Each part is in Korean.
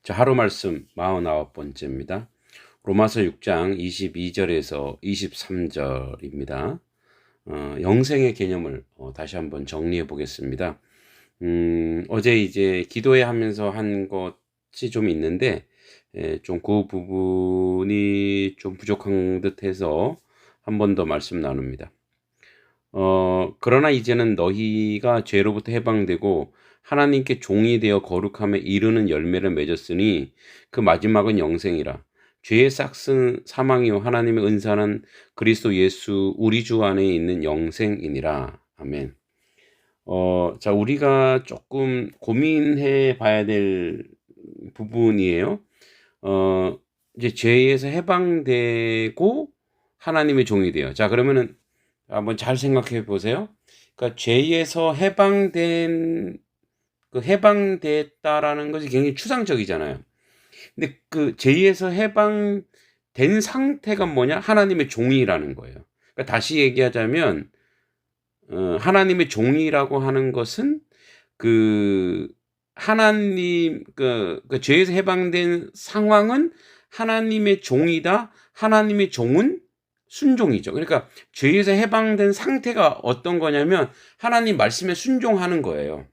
자, 하루 말씀 49번째입니다. 로마서 6장 22절에서 23절입니다. 영생의 개념을 다시 한번 정리해 보겠습니다. 어제 이제 기도회 하면서 한 것이 좀 있는데, 좀 그 부분이 좀 부족한 듯해서 한 번 더 말씀 나눕니다. 그러나 이제는 너희가 죄로부터 해방되고 하나님께 종이 되어 거룩함에 이르는 열매를 맺었으니 그 마지막은 영생이라. 죄의 싹은 사망이요 하나님의 은사는 그리스도 예수 우리 주 안에 있는 영생이니라. 아멘. 자, 우리가 조금 고민해 봐야 될 부분이에요. 이제 죄에서 해방되고 하나님의 종이 돼요. 자, 그러면은 한번 잘 생각해 보세요. 그러니까 죄에서 해방됐다라는 것이 굉장히 추상적이잖아요. 근데 그 죄에서 해방된 상태가 뭐냐? 하나님의 종이라는 거예요. 그러니까 다시 얘기하자면 하나님의 종이라고 하는 것은 그 하나님 그 죄에서 해방된 상황은 하나님의 종이다. 하나님의 종은 순종이죠. 그러니까 죄에서 해방된 상태가 어떤 거냐면 하나님 말씀에 순종하는 거예요.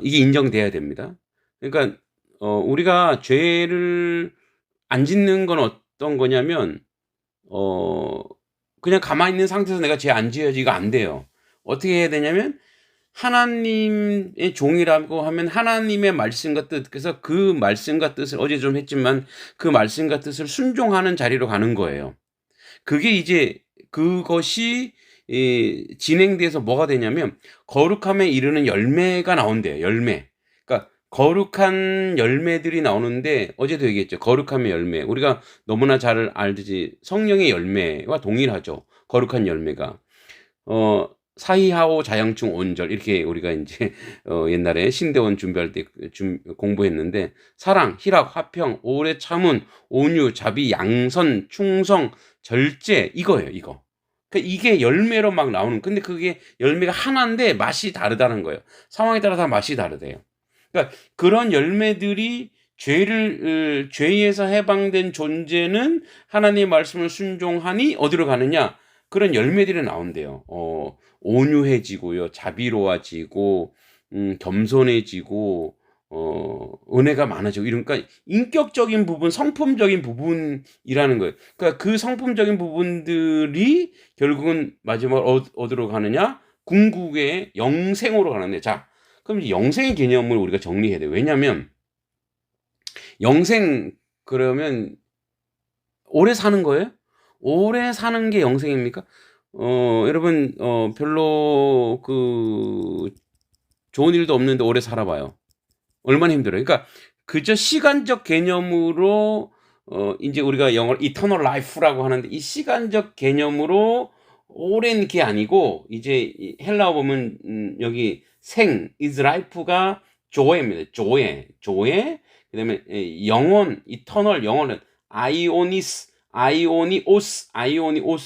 이게 인정돼야 됩니다. 그러니까 우리가 죄를 안 짓는 건 어떤 거냐면 그냥 가만히 있는 상태에서 내가 죄 안 지어야지 이거 안 돼요. 어떻게 해야 되냐면 하나님의 종이라고 하면 하나님의 말씀과 뜻, 그래서 그 말씀과 뜻을 어제 좀 했지만 그 말씀과 뜻을 순종하는 자리로 가는 거예요. 그게 이제 그것이 진행돼서 뭐가 되냐면 거룩함에 이르는 열매가 나온대요. 열매. 그러니까 거룩한 열매들이 나오는데 어제도 얘기했죠. 거룩함의 열매. 우리가 너무나 잘 알듯이 성령의 열매와 동일하죠. 거룩한 열매가. 사이하오 자양충 온절 이렇게 우리가 이제 옛날에 신대원 준비할 때 공부했는데 사랑, 희락, 화평, 오래 참은, 온유, 자비, 양선, 충성, 절제 이거예요. 이거. 그러니까 이게 열매로 막 나오는. 근데 그게 열매가 하나인데 맛이 다르다는 거예요. 상황에 따라 다 맛이 다르대요. 그러니까 그런 열매들이 죄에서 해방된 존재는 하나님의 말씀을 순종하니 어디로 가느냐? 그런 열매들이 나온대요. 온유해지고요, 자비로워지고, 겸손해지고, 은혜가 많아지고, 그러니까 인격적인 부분, 성품적인 부분이라는 거예요. 그러니까 그 성품적인 부분들이 결국은 마지막 어디로 가느냐? 궁극의 영생으로 가는데, 자, 그럼 이제 영생의 개념을 우리가 정리해야 돼요. 왜냐면, 영생, 그러면, 오래 사는 거예요? 오래 사는 게 영생입니까? 여러분, 별로 좋은 일도 없는데 오래 살아봐요. 얼마나 힘들어요. 그러니까, 그저 시간적 개념으로, 이제 우리가 영어로 eternal life라고 하는데, 이 시간적 개념으로 오랜 게 아니고, 이제 헬라어 보면, 여기 생, is life가 조에입니다. 그 다음에 영원, eternal 영원은 아이오니오스.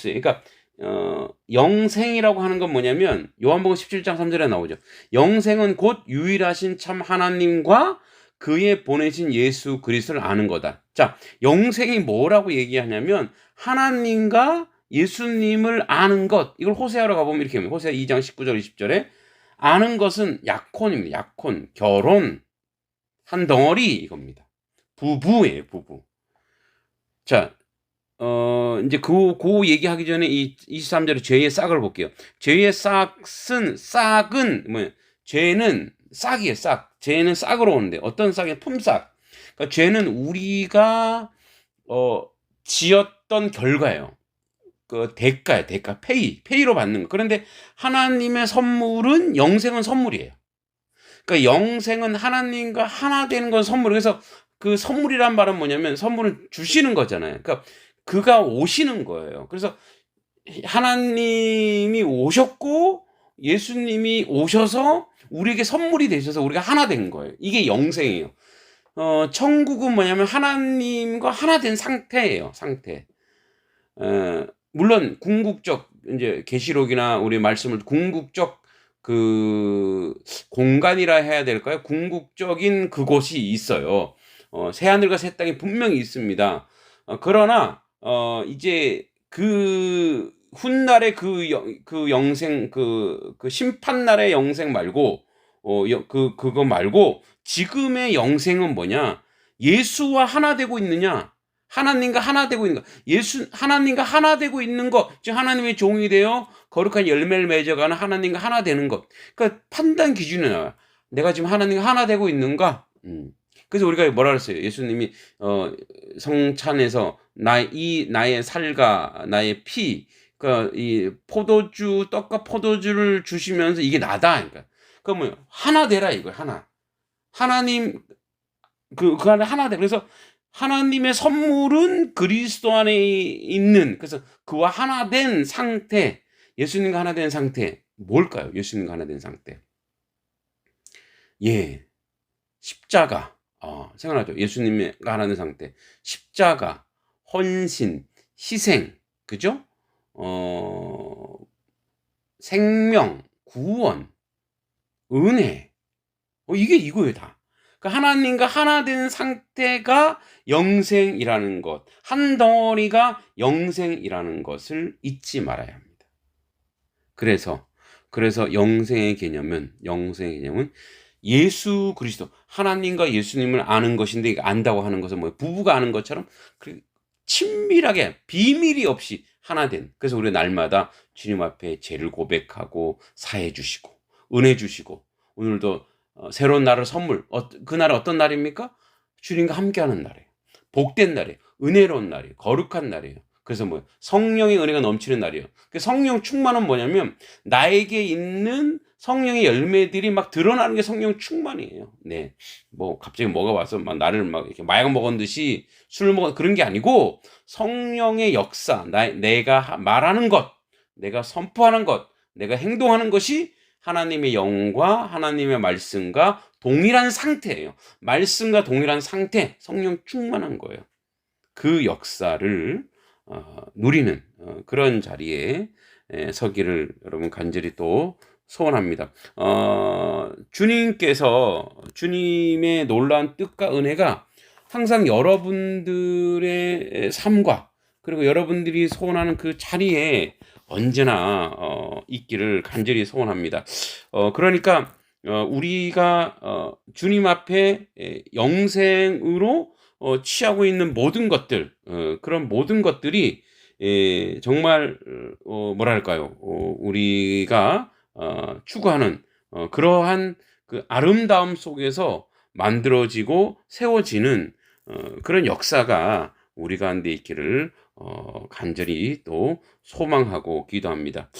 그러니까 영생이라고 하는 건 뭐냐면 요한복음 17장 3절에 나오죠. 영생은 곧 유일하신 참 하나님과 그의 보내신 예수 그리스도를 아는 거다. 자, 영생이 뭐라고 얘기하냐면 하나님과 예수님을 아는 것. 이걸 호세아로 가보면 이렇게 합니다. 호세아 2장 19절 20절에 아는 것은 약혼입니다. 약혼, 결혼, 한 덩어리 이겁니다. 부부예요, 부부. 자, 이제 그 얘기하기 전에 이 23절에 죄의 싹을 볼게요. 죄의 싹은 뭐예요? 죄는 싹이에요, 싹. 죄는 싹으로 오는데 어떤 싹이에요? 품싹. 그러니까 죄는 우리가 지었던 결과예요. 그 대가예요, 대가. 페이로 받는 거. 그런데 하나님의 선물은 영생은 선물이에요. 그러니까 영생은 하나님과 하나 되는 건 선물. 그래서 그 선물이란 말은 뭐냐면 선물을 주시는 거잖아요. 그러니까 그가 오시는 거예요. 그래서 하나님이 오셨고 예수님이 오셔서 우리에게 선물이 되셔서 우리가 하나 된 거예요. 이게 영생이에요. 천국은 뭐냐면 하나님과 하나 된 상태예요. 상태. 물론 궁극적 이제 계시록이나 우리 말씀을 궁극적 그 공간이라 해야 될까요? 궁극적인 그곳이 있어요. 새 하늘과 새 땅이 분명히 있습니다. 그러나 이제 그 훗날의 그 영생 그 심판날의 영생 말고 그거 말고 지금의 영생은 뭐냐? 예수와 하나 되고 있느냐? 하나님과 하나 되고 있는 거. 하나님과 하나 되고 있는 것. 즉 하나님의 종이 되어 거룩한 열매를 맺어가는 하나님과 하나 되는 것. 그러니까 판단 기준이 나와요. 내가 지금 하나님과 하나 되고 있는가? 그래서 우리가 뭐라 그랬어요? 예수님이 성찬에서 나의 살과 나의 피, 그러니까 이 포도주 떡과 포도주를 주시면서 이게 나다. 그러니까 뭐 하나 되라 이거야. 하나님 그 안에 하나 돼. 그래서 하나님의 선물은 그리스도 안에 있는, 그래서 그와 하나 된 상태, 예수님과 하나 된 상태 뭘까요? 예수님과 하나 된 상태. 예, 십자가. 생각나죠? 예수님과 하나 된 상태. 십자가, 헌신, 희생, 그죠? 생명, 구원, 은혜. 이게 이거예요, 다. 그러니까 하나님과 하나 된 상태가 영생이라는 것, 한 덩어리가 영생이라는 것을 잊지 말아야 합니다. 그래서 영생의 개념은 예수 그리스도, 하나님과 예수님을 아는 것인데, 안다고 하는 것은 뭐예요? 부부가 아는 것처럼 친밀하게 비밀이 없이 하나 된. 그래서 우리 날마다 주님 앞에 죄를 고백하고 사해 주시고 은혜 주시고, 오늘도 새로운 날을 선물. 그날은 어떤 날입니까? 주님과 함께하는 날이에요. 복된 날이에요. 은혜로운 날이에요. 거룩한 날이에요. 그래서 뭐 성령의 은혜가 넘치는 날이에요. 성령 충만은 뭐냐면 나에게 있는 성령의 열매들이 막 드러나는 게 성령 충만이에요. 네, 뭐 갑자기 뭐가 와서 막 나를 막 이렇게 마약 먹은 듯이 술 먹은 그런 게 아니고, 성령의 역사, 내가 말하는 것, 내가 선포하는 것, 내가 행동하는 것이 하나님의 영과 하나님의 말씀과 동일한 상태예요. 말씀과 동일한 상태, 성령 충만한 거예요. 그 역사를 누리는 그런 자리에 서기를 여러분 간절히 또 소원합니다. 주님께서, 주님의 놀라운 뜻과 은혜가 항상 여러분들의 삶과, 그리고 여러분들이 소원하는 그 자리에 언제나 있기를 간절히 소원합니다. 그러니까 우리가 주님 앞에 영생으로 취하고 있는 모든 것들, 그런 모든 것들이 정말 뭐랄까요, 우리가 추구하는 그러한 그 아름다움 속에서 만들어지고 세워지는 그런 역사가 우리 가운데 있기를 간절히 또 소망하고 기도합니다.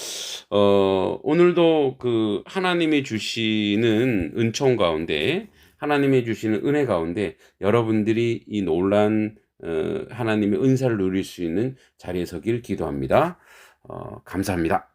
오늘도 그 하나님이 주시는 은총 가운데, 하나님이 주시는 은혜 가운데 여러분들이 이 놀란 하나님의 은사를 누릴 수 있는 자리에 서길 기도합니다. 감사합니다.